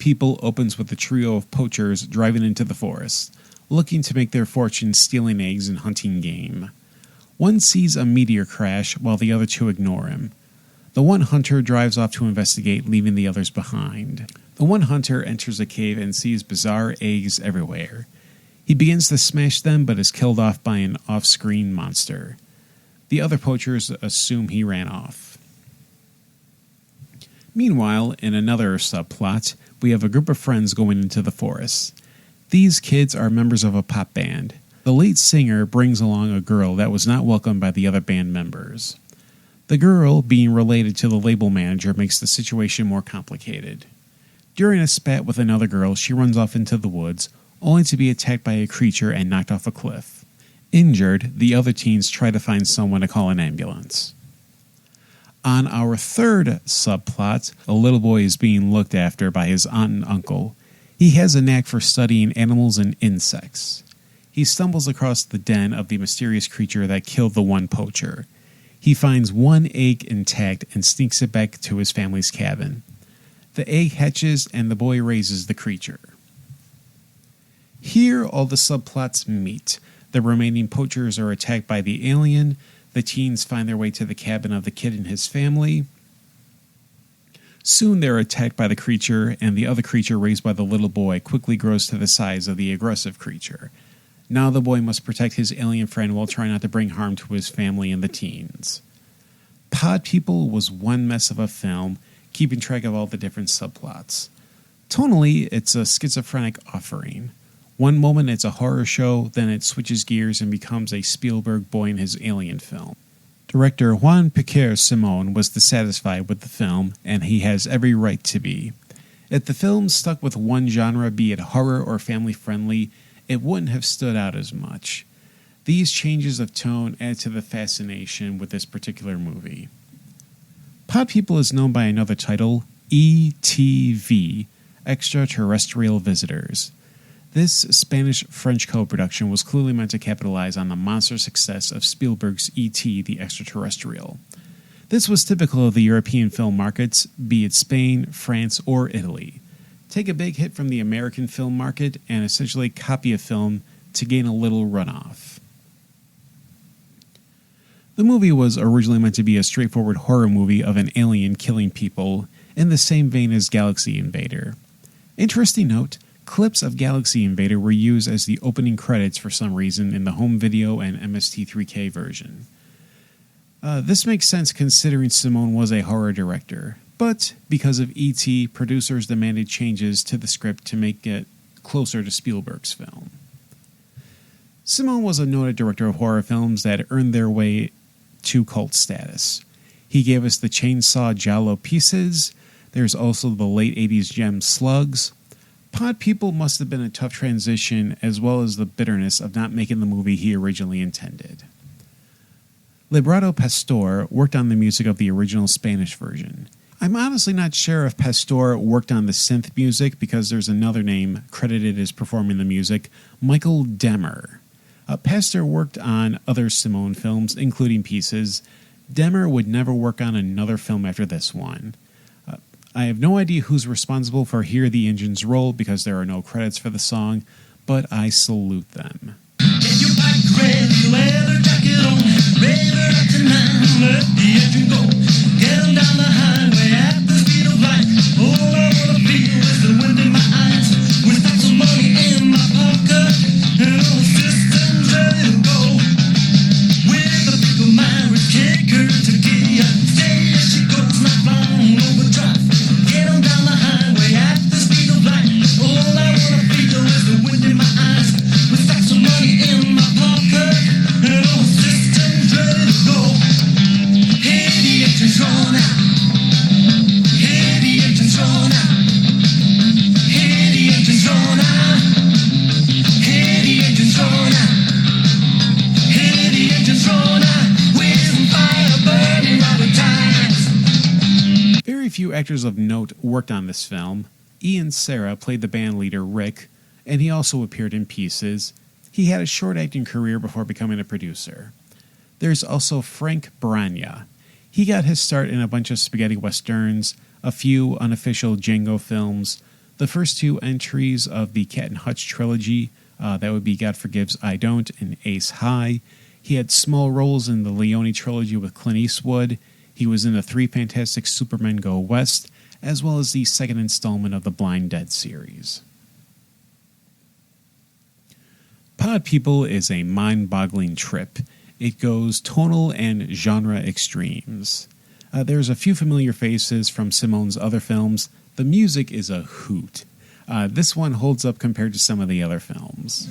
People opens with a trio of poachers driving into the forest, looking to make their fortune stealing eggs and hunting game. One sees a meteor crash while the other two ignore him. The one hunter drives off to investigate, leaving the others behind. The one hunter enters a cave and sees bizarre eggs everywhere. He begins to smash them but is killed off by an off-screen monster. The other poachers assume he ran off. Meanwhile, in another subplot, we have a group of friends going into the forest. These kids are members of a pop band. The lead singer brings along a girl that was not welcomed by the other band members. The girl, being related to the label manager, makes the situation more complicated. During a spat with another girl, she runs off into the woods, only to be attacked by a creature and knocked off a cliff. Injured, the other teens try to find someone to call an ambulance. On our third subplot, a little boy is being looked after by his aunt and uncle. He has a knack for studying animals and insects. He stumbles across the den of the mysterious creature that killed the one poacher. He finds one egg intact and sneaks it back to his family's cabin. The egg hatches and the boy raises the creature. Here all the subplots meet. The remaining poachers are attacked by the alien. The teens find their way to the cabin of the kid and his family. Soon they're attacked by the creature, and the other creature raised by the little boy quickly grows to the size of the aggressive creature. Now the boy must protect his alien friend while trying not to bring harm to his family and the teens. Pod People was one mess of a film, keeping track of all the different subplots. Tonally, it's a schizophrenic offering. One moment it's a horror show, then it switches gears and becomes a Spielberg boy in his alien film. Director Juan Piquer Simon was dissatisfied with the film, and he has every right to be. If the film stuck with one genre, be it horror or family-friendly, it wouldn't have stood out as much. These changes of tone add to the fascination with this particular movie. Pod People is known by another title, ETV, Extra-Terrestrial Visitors. This Spanish-French co-production was clearly meant to capitalize on the monster success of Spielberg's E.T. the Extra-Terrestrial. This was typical of the European film markets, be it Spain, France, or Italy. Take a big hit from the American film market and essentially copy a film to gain a little runoff. The movie was originally meant to be a straightforward horror movie of an alien killing people, in the same vein as Galaxy Invader. Interesting note, clips of Galaxy Invader were used as the opening credits for some reason in the home video and MST3K version. This makes sense considering Simone was a horror director, but because of E.T., producers demanded changes to the script to make it closer to Spielberg's film. Simone was a noted director of horror films that earned their way to cult status. He gave us the Chainsaw Giallo Pieces. There's also the late 80s gem Slugs. Pod People must have been a tough transition, as well as the bitterness of not making the movie he originally intended. Liberato Pastor worked on the music of the original Spanish version. I'm honestly not sure if Pastor worked on the synth music because there's another name credited as performing the music, Michael Demmer. Pastor worked on other Simone films, including Pieces. Demmer would never work on another film after this one. I have no idea who's responsible for Hear the Engines Roll because there are no credits for the song, but I salute them. Get your bike ready, leather jacket on, rev up to 9, let the engine go. Get 'em down the highway at the speed of light. All I wanna feel is the wind in my eyes. Without some money in my pocket, and all the systems ready to go. With a big old marriage kicker to gear, stay as she goes, not flying overdrive. Get 'em down the highway at the speed of light. All I wanna feel is the wind in my eyes. Without some money in my pocket, and all the systems ready to go. Hey, the engine's run out. Hey, the engine's run out. Hey, the engine's run out. Hey, the engine's run out. Hey, the engine's run out. With fire burning all the time. Very few actors of note worked on this film. Ian Serra played the band leader Rick, and he also appeared in Pieces. He had a short acting career before becoming a producer. There's also Frank Bragna. He got his start in a bunch of spaghetti westerns, a few unofficial Django films, The first two entries of the Cat and Hutch trilogy, that would be God Forgives, I Don't, and Ace High. He had small roles in the Leone trilogy with Clint Eastwood. He was in the Three Fantastic Supermen Go West, as well as the second installment of the Blind Dead series. Pod People is a mind-boggling trip. It goes tonal and genre extremes. There's a few familiar faces from Simone's other films. The music is a hoot. This one holds up compared to some of the other films.